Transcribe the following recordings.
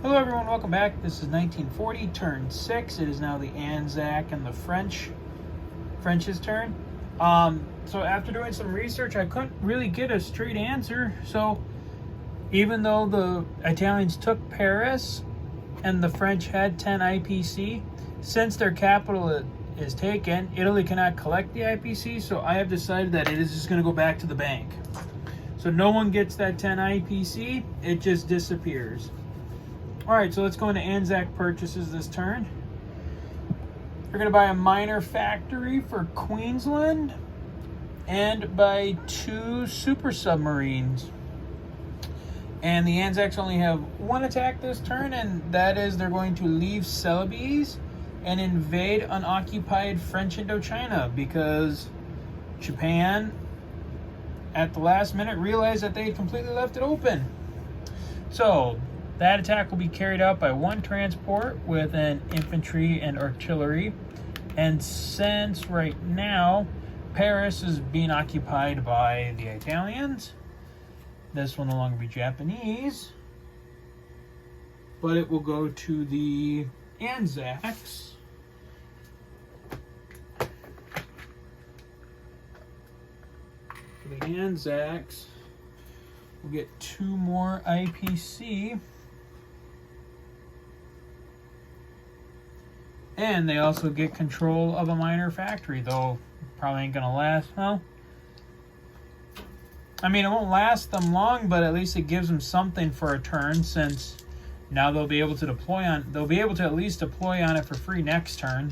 Hello everyone, welcome back. This is 1940, turn 6. It is now the ANZAC and the French's turn. So after doing some research, I couldn't really get a straight answer. So even though the Italians took Paris and the French had 10 IPC, since their capital is taken, Italy cannot collect the IPC, so I have decided that it is just going to go back to the bank. So no one gets that 10 IPC, it just disappears. Alright, so let's go into ANZAC purchases this turn. We're going to buy a minor factory for Queensland and buy 2 super submarines. And the ANZACs only have one attack this turn, and that is they're going to leave Celebes and invade unoccupied French Indochina because Japan, at the last minute, realized that they had completely left it open. So that attack will be carried out by 1 transport with an infantry and artillery. And since right now Paris is being occupied by the Italians, this will no longer be Japanese, but it will go to the ANZACs. For the ANZACs, we'll get 2 more IPC. And they also get control of a minor factory, though probably ain't gonna last. Well, I mean, it won't last them long, but at least it gives them something for a turn, since now they'll be able to at least deploy on it for free next turn.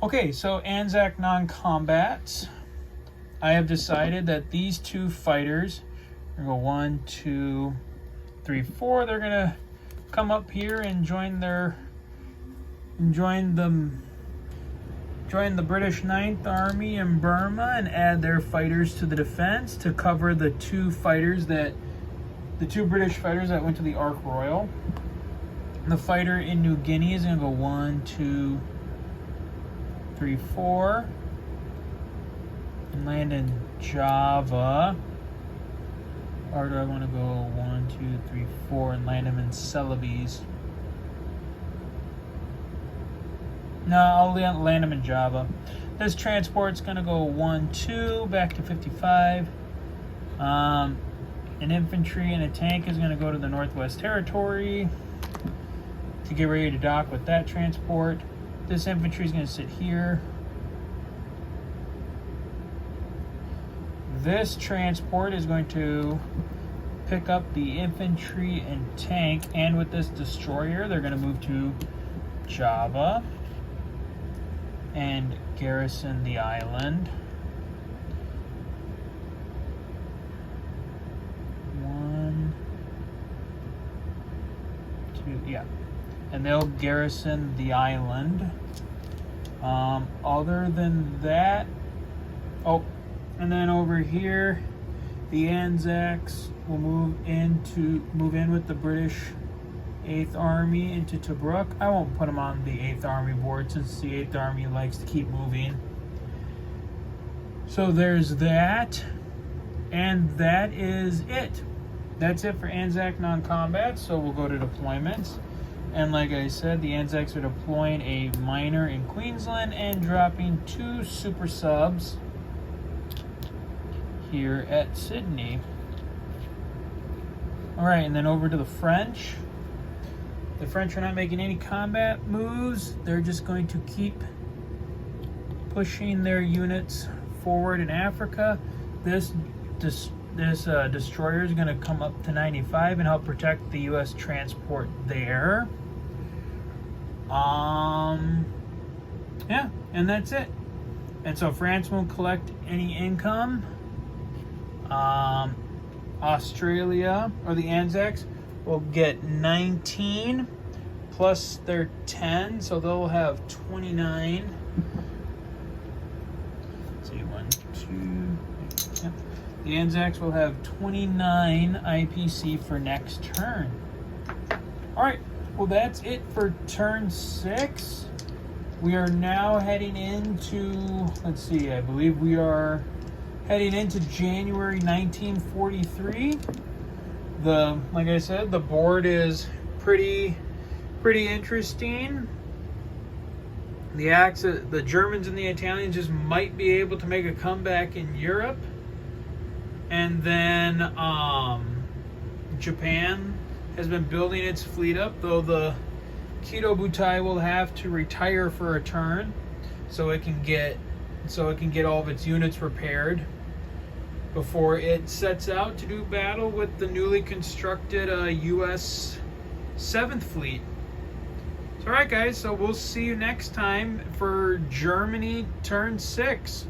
Okay, so ANZAC non-combats. I have decided that these 2 fighters are gonna go 1, 2, 3, 4. They're gonna come up here and join the British 9th Army in Burma and add their fighters to the defense to cover the 2 British fighters that went to the Ark Royal. The fighter in New Guinea is going to go 1, 2, 3, 4 and land in Java. Or do I want to go 1, 2, 3, 4 and land him in Celebes? No, I'll land them in Java. This transport's going to go 1, 2, back to 55. An infantry and a tank is going to go to the Northwest Territory to get ready to dock with that transport. This infantry is going to sit here. This transport is going to pick up the infantry and tank, and with this destroyer, they're going to move to Java and garrison the island. 1, 2, yeah. And they'll garrison the island. Other than that, oh, and then over here, the ANZACs will move in with the British 8th Army into Tobruk. I won't put them on the 8th Army board since the 8th Army likes to keep moving. So there's that. And that is it. That's it for ANZAC non-combat. So we'll go to deployments. And like I said, the ANZACs are deploying a minor in Queensland and dropping 2 super subs here at Sydney. Alright, and then over to the French. The French are not making any combat moves. They're just going to keep pushing their units forward in Africa. This destroyer is going to come up to 95 and help protect the U.S. transport there. Yeah, and that's it. And so France won't collect any income. Australia, or the ANZACs, will get 19 plus their 10, so they'll have 29. Let's see, 1, 2, yep. The ANZACs will have 29 IPC for next turn. Alright, well that's it for turn 6. We are now heading into, let's see, I believe we are heading into January 1943. like I said, the board is pretty interesting. The Germans and the Italians just might be able to make a comeback in Europe. And then Japan has been building its fleet up, though the Kido Butai will have to retire for a turn so it can get all of its units repaired before it sets out to do battle with the newly constructed U.S. 7th Fleet. So, alright guys, so we'll see you next time for Germany turn 6.